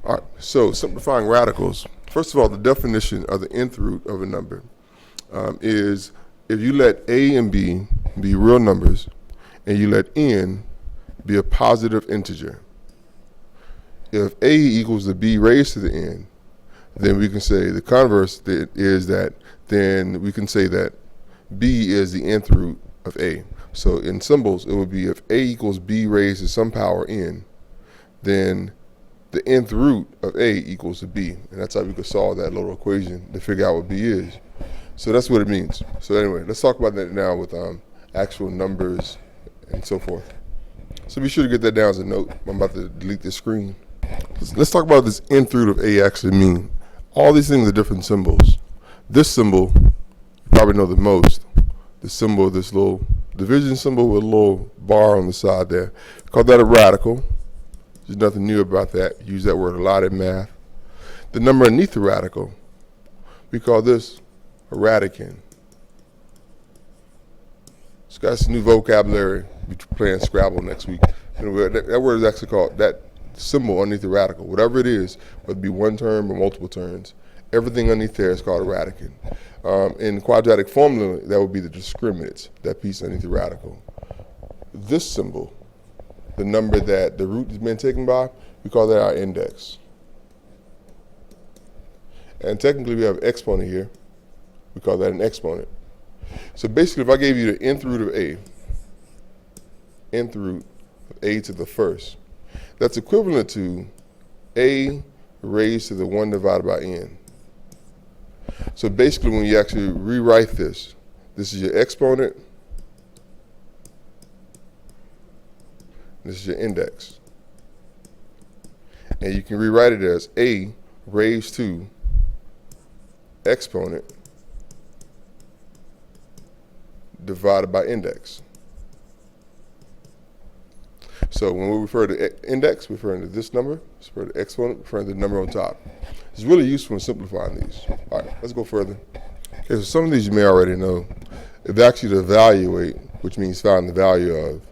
All right, so simplifying radicals. First of all, the definition of the nth root of a number is if you let a and b be real numbers and you let n be a positive integer. If a equals the b raised to the n, then we can say the converse is that then we can say that b is the nth root of a. So in symbols, it would be if a equals b raised to some power n, then the nth root of a equals to b. And that's how we could solve that little equation to figure out what b is. So that's what it means. So anyway, let's talk about that now with actual numbers and so forth. So be sure to get that down as a note. I'm about to delete this screen. Let's talk about this nth root of a actually mean. All these things are different symbols. This symbol, you probably know the most. The symbol, this little division symbol with a little bar on the side there. Call that a radical. There's nothing new about that. Use that word a lot in math. The number underneath the radical, we call this a radicand. It's got some new vocabulary. We're playing Scrabble next week. Anyway, that word is actually called, that symbol underneath the radical, whatever it is, whether it be one term or multiple terms, everything underneath there is called a radicand. In quadratic formula, that would be the discriminants, that piece underneath the radical. This symbol, the number that the root has been taken by, we call that our index. And technically we have an exponent here. We call that an exponent. So basically if I gave you the nth root of a, nth root of a to the first, that's equivalent to a raised to the 1 divided by n. So basically when you actually rewrite this, this is your exponent, this is your index. And you can rewrite it as a raised to exponent divided by index. So when we refer to index, we're referring to this number. We refer to exponent, referring to the number on top. It's really useful in simplifying these. All right, let's go further. Okay, so some of these you may already know. If actually to evaluate, which means find the value of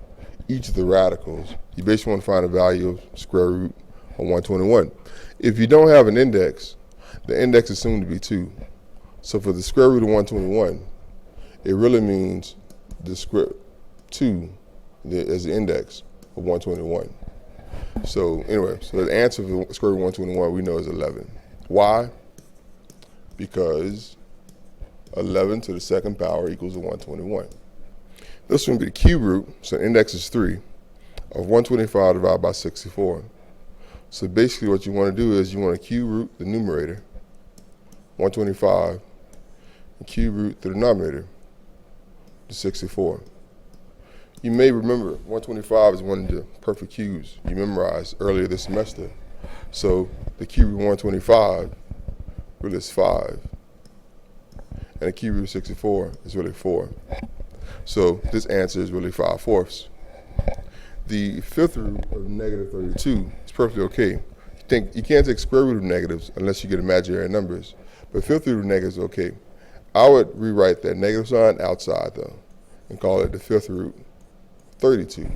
each of the radicals, you basically want to find the value of square root of 121. If you don't have an index, the index is assumed to be 2. So for the square root of 121, it really means the square 2 as the index of 121. So anyway, so the answer for the square root of 121 we know is 11. Why? Because 11 to the second power equals 121. This one would be the cube root, so index is 3, of 125 divided by 64. So basically what you want to do is you want to cube root the numerator, 125, and cube root the denominator, the 64. You may remember 125 is one of the perfect cubes you memorized earlier this semester. So the cube root of 125 really is 5. And the cube root of 64 is really 4. So this answer is really 5/4. The fifth root of negative 32 is perfectly okay. You can't take square root of negatives unless you get imaginary numbers. But fifth root of negatives is okay. I would rewrite that negative sign outside though and call it the fifth root 32.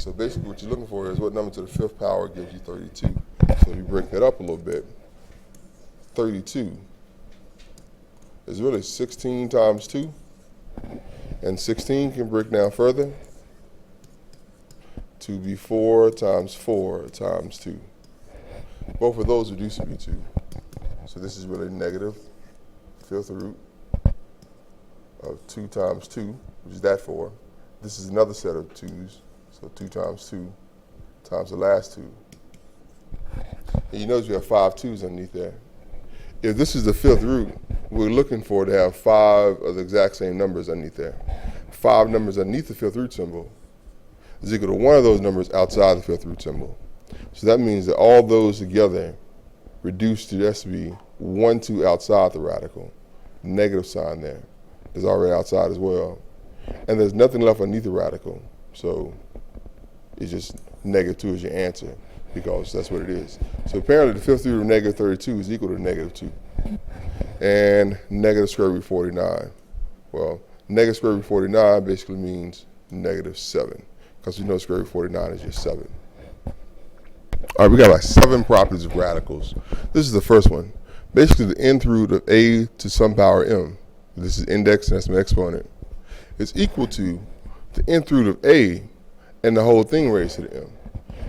So basically what you're looking for is what number to the fifth power gives you 32. So if you break that up a little bit, 32 is really 16 times 2. And 16 can break down further to be 4 times 4 times 2. Both of those reduce to be 2. So this is really negative fifth root of 2 times 2, which is that 4. This is another set of 2's, so 2 times 2 times the last 2. And you notice we have 5 2's underneath there. If this is the fifth root, we're looking for to have 5 of the exact same numbers underneath there. 5 numbers underneath the fifth root symbol is equal to one of those numbers outside the fifth root symbol. So that means that all those together reduce to just be 1 2 outside the radical. Negative sign there is already outside as well. And there's nothing left underneath the radical. So it's just negative 2 is your answer because that's what it is. So apparently the fifth root of negative 32 is equal to negative 2. And negative square root 49. Well, negative square root 49 basically means negative 7 because we know square root 49 is just 7. All right, we got like 7 properties of radicals. This is the first one. Basically, the nth root of a to some power m. This is index and that's my exponent. It's equal to the nth root of a and the whole thing raised to the m.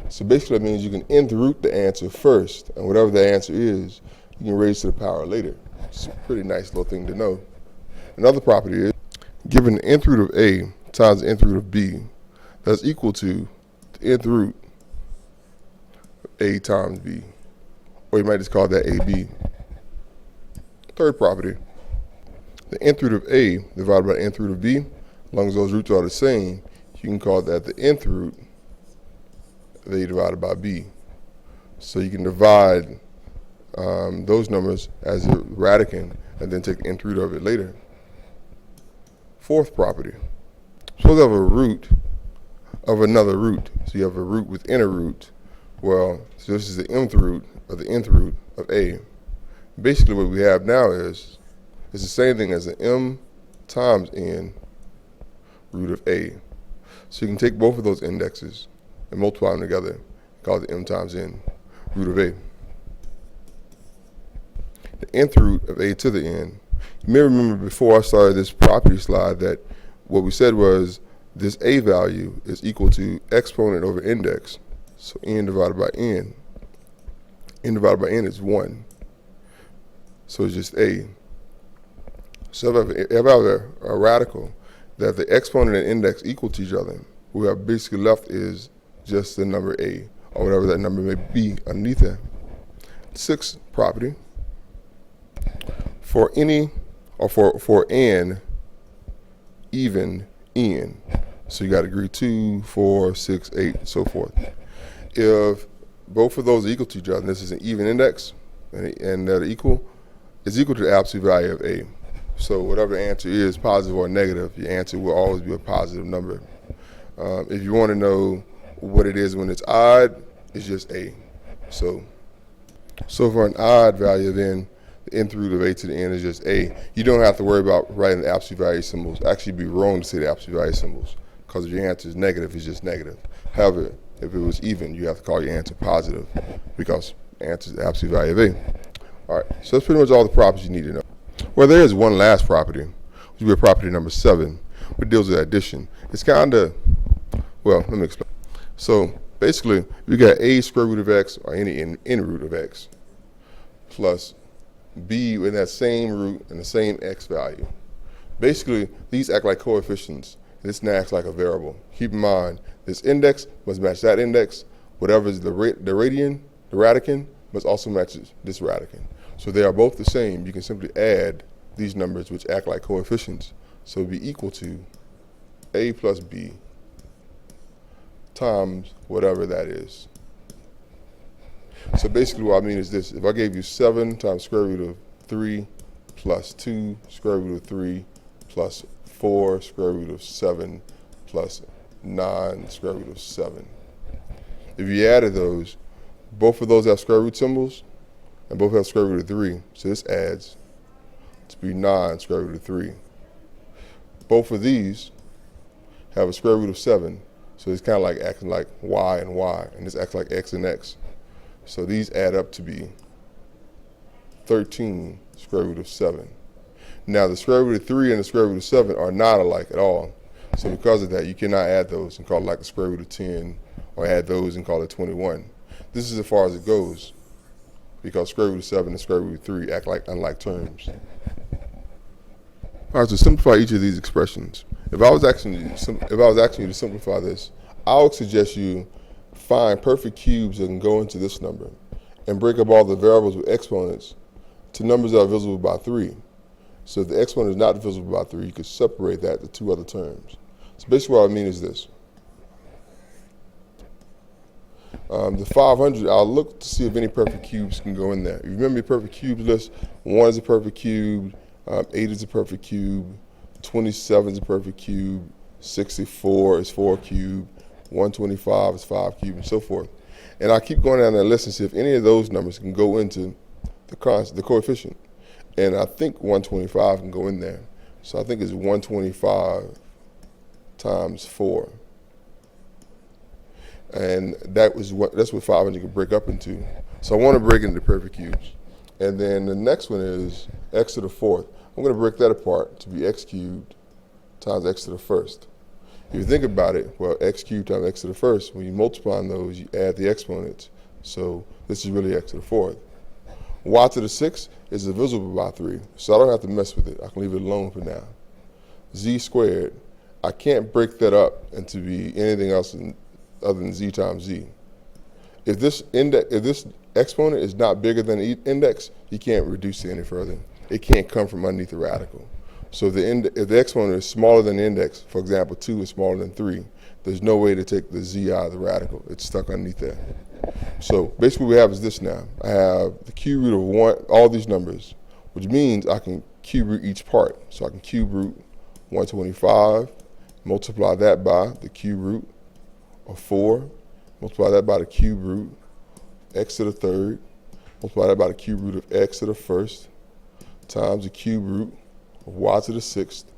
So basically that means you can nth root the answer first, and whatever the answer is, you can raise to the power later. It's a pretty nice little thing to know. Another property is, given the nth root of a times the nth root of b, that's equal to the nth root of a times b. Or you might just call that ab. Third property, the nth root of a divided by the nth root of b, as long as those roots are the same, you can call that the nth root of a divided by b. So you can divide those numbers as a radicand and then take the nth root of it later. Fourth property, suppose you have a root of another root. So you have a root within a root. Well, so this is the mth root of the nth root of a. Basically what we have now is, it's the same thing as the m times n root of a. So you can take both of those indexes and multiply them together and call it the m times n root of a. The nth root of a to the n. You may remember before I started this property slide that what we said was this a value is equal to exponent over index. So n divided by n. N divided by n is 1. So it's just a. So if I have a radical that the exponent and index equal to each other, what we have basically left is just the number a, or whatever that number may be underneath that. Sixth property, for any, or for n, even n. So you got to agree 2, 4, 6, 8, and so forth. If both of those are equal to each other, and this is an even index, and they're equal, it's equal to the absolute value of a. So whatever the answer is, positive or negative, your answer will always be a positive number. If you want to know what it is when it's odd, it's just a. So for an odd value, then the nth root of a to the n is just a. You don't have to worry about writing the absolute value symbols. Actually, it'd be wrong to say the absolute value symbols, because if your answer is negative, it's just negative. However, if it was even, you have to call your answer positive, because the answer is the absolute value of a. All right, so that's pretty much all the properties you need to know. Well, there is one last property, which would be property number 7, which deals with addition. It's kind of, well, let me explain. So basically, you got a square root of x, or any n root of x, plus b in that same root and the same x value. Basically, these act like coefficients. This now acts like a variable. Keep in mind, this index must match that index. Whatever is the radicand must also match this radicand. So they are both the same. You can simply add these numbers, which act like coefficients. So it'd be equal to a plus b times whatever that is. So basically what I mean is this. If I gave you 7 times square root of 3 plus 2 square root of 3 plus 4 square root of 7 plus 9 square root of 7. If you added those, both of those have square root symbols, and both have square root of 3. So this adds to be 9 square root of 3. Both of these have a square root of 7. So it's kind of like acting like y and y, and this acts like x and x. So these add up to be 13 square root of 7. Now the square root of 3 and the square root of 7 are not alike at all. So because of that, you cannot add those and call it like the square root of 10, or add those and call it 21. This is as far as it goes, because square root of 7 and square root of 3 act like unlike terms. All right, to simplify each of these expressions, if I was asking you to simplify this, I would suggest you find perfect cubes that can go into this number and break up all the variables with exponents to numbers that are divisible by 3. So if the exponent is not divisible by 3, you could separate that to 2 other terms. So basically what I mean is this. The 500, I'll look to see if any perfect cubes can go in there. You remember your perfect cubes list? 1 is a perfect cube, 8 is a perfect cube, 27 is a perfect cube, 64 is 4 cube, 125 is 5 cube, and so forth. And I keep going down that list and see if any of those numbers can go into the coefficient. And I think 125 can go in there. So I think it's 125 times 4. And that's what 500 can break up into. So I want to break it into perfect cubes. And then the next one is x to the fourth. I'm going to break that apart to be x cubed times x to the first. If you think about it, well, x cubed times x to the first, when you multiply on those, you add the exponents. So this is really x to the fourth. Y to the sixth is divisible by 3, so I don't have to mess with it. I can leave it alone for now. Z squared, I can't break that up into be anything else other than z times z. If this exponent is not bigger than the index, you can't reduce it any further. It can't come from underneath the radical. So if the exponent is smaller than the index, for example, 2 is smaller than 3, there's no way to take the z out of the radical. It's stuck underneath there. So basically what we have is this now. I have the cube root of all these numbers, which means I can cube root each part. So I can cube root 125, multiply that by the cube root of 4, multiply that by the cube root of x to the third, multiply that by the cube root of x to the first, times the cube root of y to the sixth,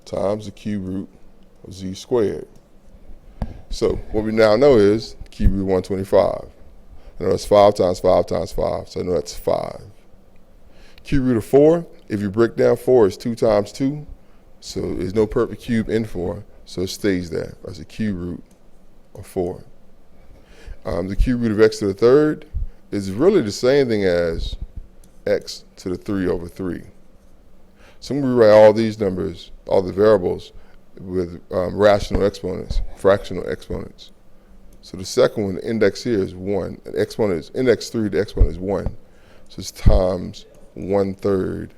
times the cube root of z squared. So what we now know is cube root 125. I know that's 5 times 5 times 5, so I know that's 5. Cube root of 4, if you break down 4, is 2 times 2, so there's no perfect cube in 4, so it stays there. That's a cube root of 4. The cube root of x to the third is really the same thing as x to the 3 over 3. So I'm going to rewrite all these numbers, all the variables, with rational exponents, fractional exponents. So the second one, the index here is 1. The exponent is index 3, the exponent is 1. So it's times 1/3,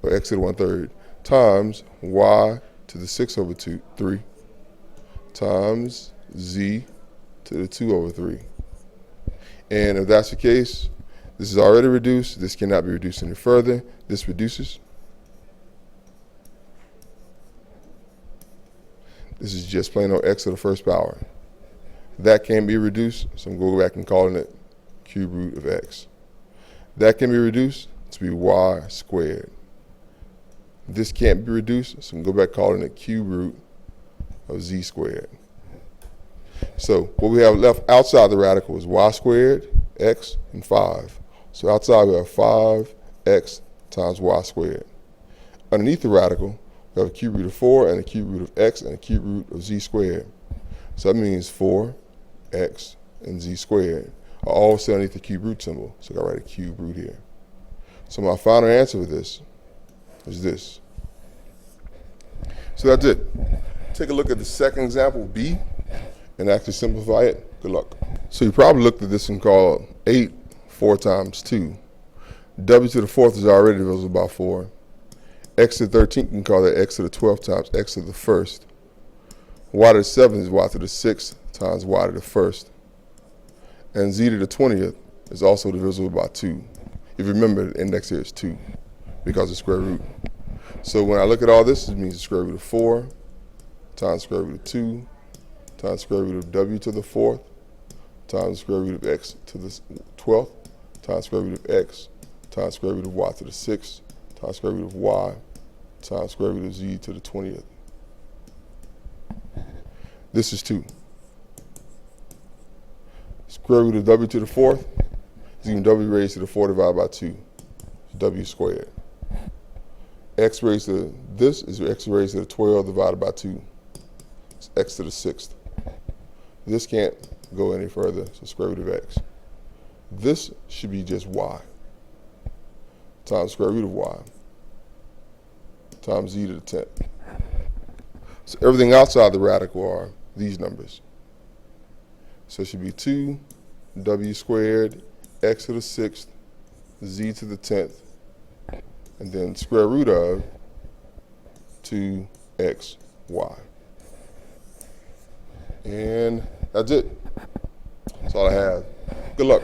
or x to the 1/3, times y to the 6 over 3, times z to the 2 over 3. And if that's the case, this is already reduced. This cannot be reduced any further. This reduces. This is just plain old x to the first power. That can be reduced, so I'm going to go back and calling it cube root of x. That can be reduced to be y squared. This can't be reduced, so I'm going to go back calling it cube root of z squared. So what we have left outside the radical is y squared, x, and 5. So outside we have 5x times y squared. Underneath the radical, we have a cube root of 4 and a cube root of x and a cube root of z squared. So that means 4x and z squared are all set underneath the cube root symbol. So I got to write a cube root here. So my final answer for this is this. So that's it. Take a look at the second example, B, and actually simplify it. Good luck. So you probably looked at this and called 8 4 times 2. W to the fourth is already divisible by 4. X to the 13th, you can call that x to the 12th times x to the first. Y to the 7th is y to the 6th times y to the first. And z to the 20th is also divisible by 2. If you remember, the index here is 2 because of square root. So when I look at all this, it means the square root of 4 times square root of 2 times square root of w to the 4th times square root of x to the 12th times square root of x times square root of y to the 6th times square root of y times square root of z to the 20th. This is 2. Square root of w to the 4th is even w raised to the 4 divided by 2. It's w squared. X raised to this is x raised to the 12 divided by 2. It's x to the 6th. This can't go any further, so square root of x. This should be just y times square root of y times z to the 10th. So everything outside the radical are these numbers. So it should be 2w squared, x to the 6th, z to the 10th, and then square root of 2xy. And that's it. That's all I have. Good luck.